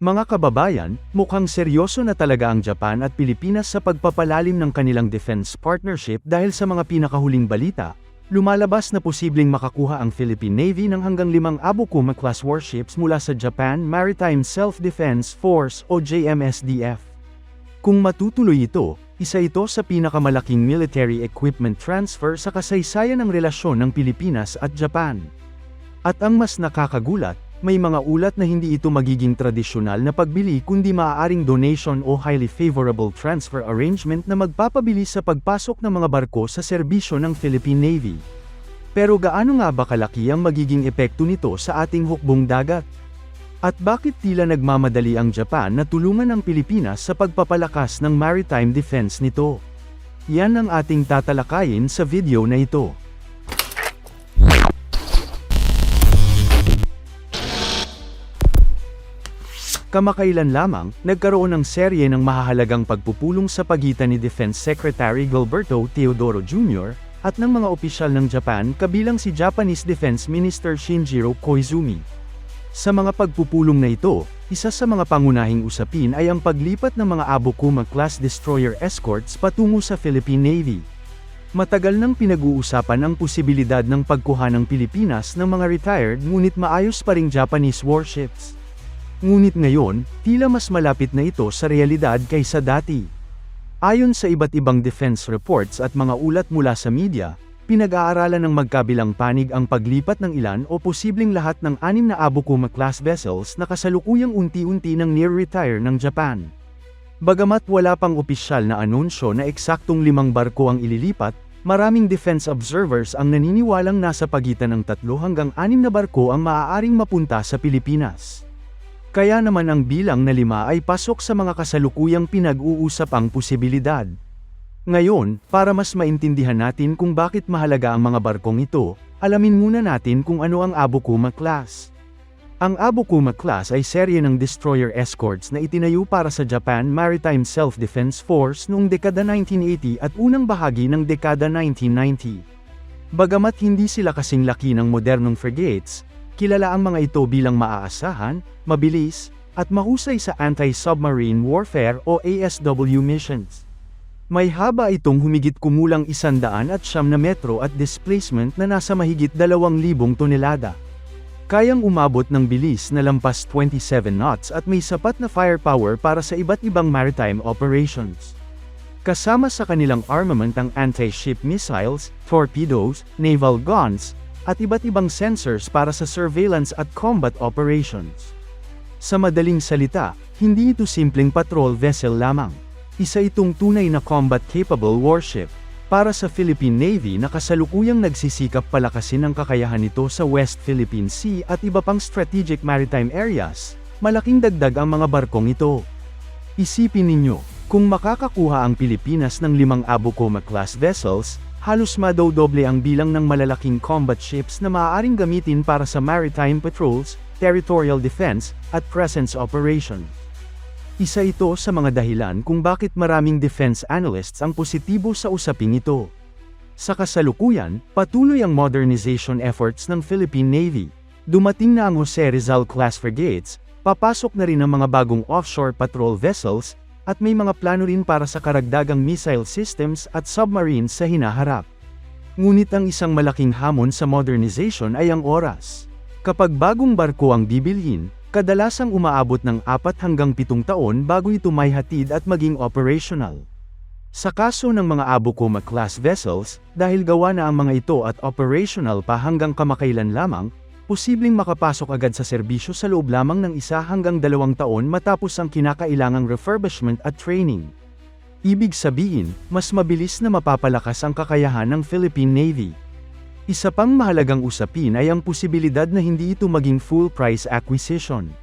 Mga kababayan, mukhang seryoso na talaga ang Japan at Pilipinas sa pagpapalalim ng kanilang defense partnership dahil sa mga pinakahuling balita. Lumalabas na posibleng makakuha ang Philippine Navy ng hanggang 5 Abukuma-class warships mula sa Japan Maritime Self-Defense Force o JMSDF. Kung matutuloy ito, isa ito sa pinakamalaking military equipment transfer sa kasaysayan ng relasyon ng Pilipinas at Japan. At ang mas nakakagulat, may mga ulat na hindi ito magiging tradisyonal na pagbili kundi maaaring donation o highly favorable transfer arrangement na magpapabilis sa pagpasok ng mga barko sa serbisyo ng Philippine Navy. Pero gaano nga ba kalaki ang magiging epekto nito sa ating hukbong dagat? At bakit tila nagmamadali ang Japan na tulungan ang Pilipinas sa pagpapalakas ng maritime defense nito? Yan ang ating tatalakayin sa video na ito. Kamakailan lamang, nagkaroon ng serye ng mahahalagang pagpupulong sa pagitan ni Defense Secretary Gilberto Teodoro Jr. at ng mga opisyal ng Japan kabilang si Japanese Defense Minister Shinjiro Koizumi. Sa mga pagpupulong na ito, isa sa mga pangunahing usapin ay ang paglipat ng mga Abukuma-class destroyer escorts patungo sa Philippine Navy. Matagal nang pinag-uusapan ang posibilidad ng pagkuha ng Pilipinas ng mga retired ngunit maayos pa ring Japanese warships. Ngunit ngayon, tila mas malapit na ito sa realidad kaysa dati. Ayon sa iba't ibang defense reports at mga ulat mula sa media, pinag-aaralan ng magkabilang panig ang paglipat ng ilan o posibleng lahat ng 6 na Abukuma-class vessels na kasalukuyang unti-unti nang near-retire ng Japan. Bagamat wala pang opisyal na anunsyo na eksaktong 5 barko ang ililipat, maraming defense observers ang naniniwalang nasa pagitan ng 3 hanggang 6 na barko ang maaaring mapunta sa Pilipinas. Kaya naman ang bilang na 5 ay pasok sa mga kasalukuyang pinag-uusapang posibilidad. Ngayon, para mas maintindihan natin kung bakit mahalaga ang mga barkong ito, alamin muna natin kung ano ang Abukuma-class. Ang Abukuma-class ay serye ng destroyer escorts na itinayo para sa Japan Maritime Self-Defense Force noong dekada 1980 at unang bahagi ng dekada 1990. Bagamat hindi sila kasing laki ng modernong frigates, kilala ang mga ito bilang maaasahan, mabilis, at mahusay sa anti-submarine warfare o ASW missions. May haba itong humigit kumulang 109 metro at displacement na nasa mahigit 2,000 tonelada. Kayang umabot ng bilis na lampas 27 knots at may sapat na firepower para sa iba't ibang maritime operations. Kasama sa kanilang armament ang anti-ship missiles, torpedoes, naval guns, at iba't ibang sensors para sa surveillance at combat operations. Sa madaling salita, hindi ito simpleng patrol vessel lamang. Isa itong tunay na combat-capable warship. Para sa Philippine Navy na kasalukuyang nagsisikap palakasin ang kakayahan nito sa West Philippine Sea at iba pang strategic maritime areas, malaking dagdag ang mga barkong ito. Isipin ninyo, kung makakakuha ang Pilipinas ng 5 Abukuma-class vessels, halos madodoble ang bilang ng malalaking combat ships na maaaring gamitin para sa maritime patrols, territorial defense, at presence operations. Isa ito sa mga dahilan kung bakit maraming defense analysts ang positibo sa usaping ito. Sa kasalukuyan, patuloy ang modernization efforts ng Philippine Navy. Dumating na ang Jose Rizal-class frigates, papasok na rin ang mga bagong offshore patrol vessels, at may mga plano rin para sa karagdagang missile systems at submarines sa hinaharap. Ngunit ang isang malaking hamon sa modernization ay ang oras. Kapag bagong barko ang bibilhin, kadalasang umaabot ng 4 hanggang 7 taon bago ito maihatid at maging operational. Sa kaso ng mga Abukuma-class vessels, dahil gawa na ang mga ito at operational pa hanggang kamakailan lamang, posibleng makapasok agad sa serbisyo sa loob lamang ng 1 hanggang 2 taon matapos ang kinakailangang refurbishment at training. Ibig sabihin, mas mabilis na mapapalakas ang kakayahan ng Philippine Navy. Isa pang mahalagang usapin ay ang posibilidad na hindi ito maging full price acquisition.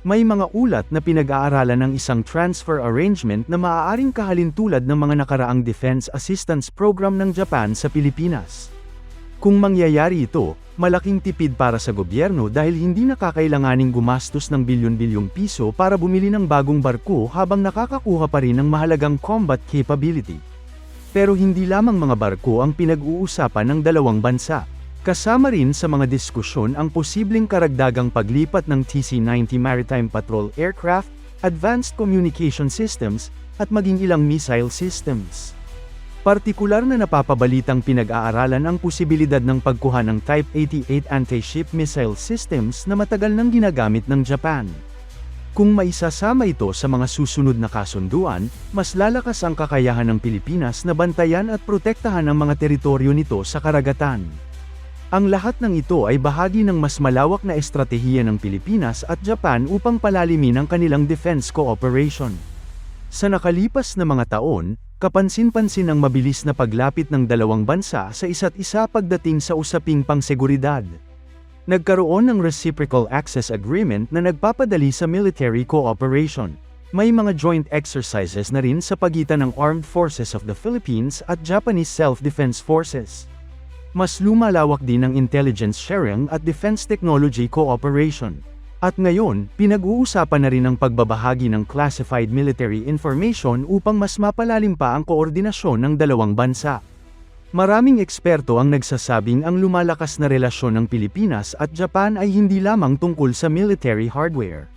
May mga ulat na pinag-aaralan ng isang transfer arrangement na maaaring kahalintulad ng mga nakaraang defense assistance program ng Japan sa Pilipinas. Kung mangyayari ito, malaking tipid para sa gobyerno dahil hindi nakakailanganing gumastos ng bilyon-bilyong piso para bumili ng bagong barko habang nakakakuha pa rin ng mahalagang combat capability. Pero hindi lamang mga barko ang pinag-uusapan ng dalawang bansa. Kasama rin sa mga diskusyon ang posibleng karagdagang paglipat ng TC-90 Maritime Patrol Aircraft, Advanced Communication Systems, at maging ilang missile systems. Partikular na napapabalitang pinag-aaralan ang posibilidad ng pagkuha ng Type 88 anti-ship missile systems na matagal nang ginagamit ng Japan. Kung maisasama ito sa mga susunod na kasunduan, mas lalakas ang kakayahan ng Pilipinas na bantayan at protektahan ang mga teritoryo nito sa karagatan. Ang lahat ng ito ay bahagi ng mas malawak na estratehiya ng Pilipinas at Japan upang palalimin ang kanilang defense cooperation. Sa nakalipas na mga taon, kapansin-pansin ang mabilis na paglapit ng dalawang bansa sa isa't isa pagdating sa usaping pangseguridad. Nagkaroon ng Reciprocal Access Agreement na nagpapadali sa military cooperation. May mga joint exercises na rin sa pagitan ng Armed Forces of the Philippines at Japanese Self-Defense Forces. Mas lumalawak din ang intelligence sharing at defense technology cooperation. At ngayon, pinag-uusapan na rin ang pagbabahagi ng classified military information upang mas mapalalim pa ang koordinasyon ng dalawang bansa. Maraming eksperto ang nagsasabing ang lumalakas na relasyon ng Pilipinas at Japan ay hindi lamang tungkol sa military hardware.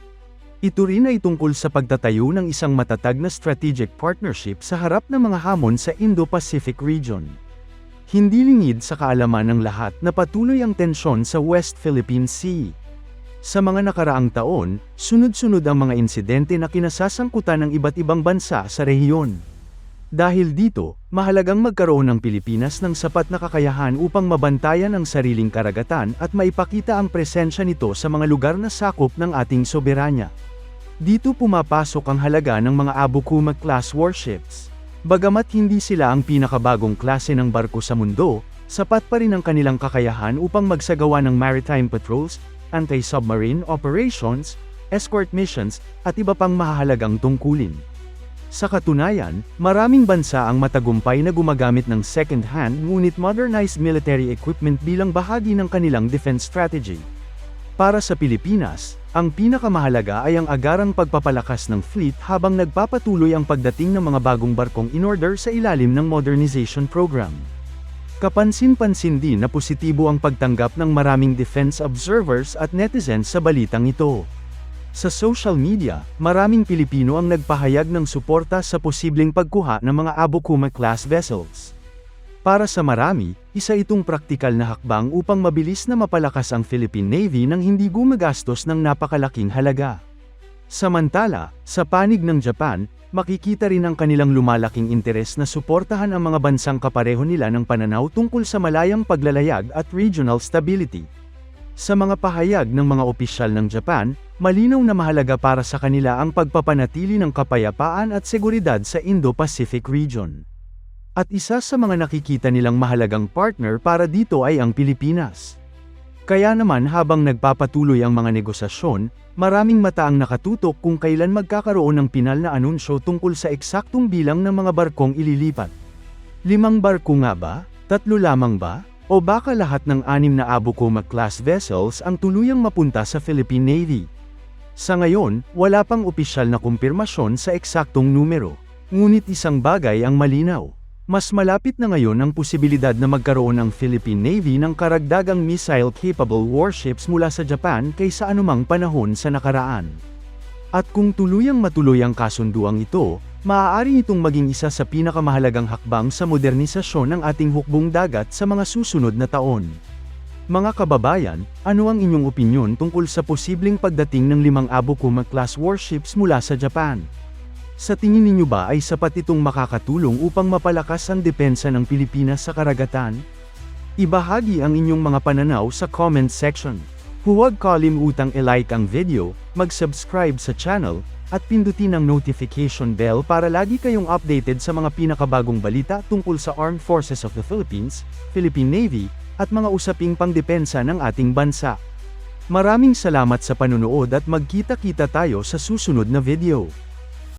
Ito rin ay tungkol sa pagtatayo ng isang matatag na strategic partnership sa harap ng mga hamon sa Indo-Pacific region. Hindi lingid sa kaalaman ng lahat na patuloy ang tensyon sa West Philippine Sea. Sa mga nakaraang taon, sunod-sunod ang mga insidente na kinasasangkutan ng iba't ibang bansa sa rehiyon. Dahil dito, mahalagang magkaroon ng Pilipinas ng sapat na kakayahan upang mabantayan ang sariling karagatan at maipakita ang presensya nito sa mga lugar na sakop ng ating soberanya. Dito pumapasok ang halaga ng mga Abukuma-class warships. Bagamat hindi sila ang pinakabagong klase ng barko sa mundo, sapat pa rin ang kanilang kakayahan upang magsagawa ng maritime patrols, anti-submarine operations, escort missions, at iba pang mahahalagang tungkulin. Sa katunayan, maraming bansa ang matagumpay na gumagamit ng second-hand ngunit modernized military equipment bilang bahagi ng kanilang defense strategy. Para sa Pilipinas, ang pinakamahalaga ay ang agarang pagpapalakas ng fleet habang nagpapatuloy ang pagdating ng mga bagong barkong in-order sa ilalim ng modernization program. Kapansin-pansin din na positibo ang pagtanggap ng maraming defense observers at netizens sa balitang ito. Sa social media, maraming Pilipino ang nagpahayag ng suporta sa posibleng pagkuha ng mga Abukuma-class vessels. Para sa marami, isa itong praktikal na hakbang upang mabilis na mapalakas ang Philippine Navy nang hindi gumagastos ng napakalaking halaga. Samantala, sa panig ng Japan, makikita rin ang kanilang lumalaking interes na suportahan ang mga bansang kapareho nila ng pananaw tungkol sa malayang paglalayag at regional stability. Sa mga pahayag ng mga opisyal ng Japan, malinaw na mahalaga para sa kanila ang pagpapanatili ng kapayapaan at seguridad sa Indo-Pacific region. At isa sa mga nakikita nilang mahalagang partner para dito ay ang Pilipinas. Kaya naman habang nagpapatuloy ang mga negosasyon, maraming mata ang nakatutok kung kailan magkakaroon ng pinal na anunsyo tungkol sa eksaktong bilang ng mga barkong ililipat. 5 barko nga ba? 3 lamang ba? O baka lahat ng 6 na Abukuma-class vessels ang tuluyang mapunta sa Philippine Navy? Sa ngayon, wala pang opisyal na kumpirmasyon sa eksaktong numero. Ngunit isang bagay ang malinaw. Mas malapit na ngayon ang posibilidad na magkaroon ng Philippine Navy ng karagdagang missile-capable warships mula sa Japan kaysa anumang panahon sa nakaraan. At kung tuluyang matuloy ang kasunduang ito, maaari itong maging isa sa pinakamahalagang hakbang sa modernisasyon ng ating hukbong dagat sa mga susunod na taon. Mga kababayan, ano ang inyong opinyon tungkol sa posibleng pagdating ng 5 Abukuma-class warships mula sa Japan? Sa tingin ninyo ba ay sapat itong makakatulong upang mapalakas ang depensa ng Pilipinas sa karagatan? Ibahagi ang inyong mga pananaw sa comment section. Huwag kalimutang i-like ang video, mag-subscribe sa channel, at pindutin ang notification bell para lagi kayong updated sa mga pinakabagong balita tungkol sa Armed Forces of the Philippines, Philippine Navy, at mga usaping pangdepensa ng ating bansa. Maraming salamat sa panunood at magkita-kita tayo sa susunod na video.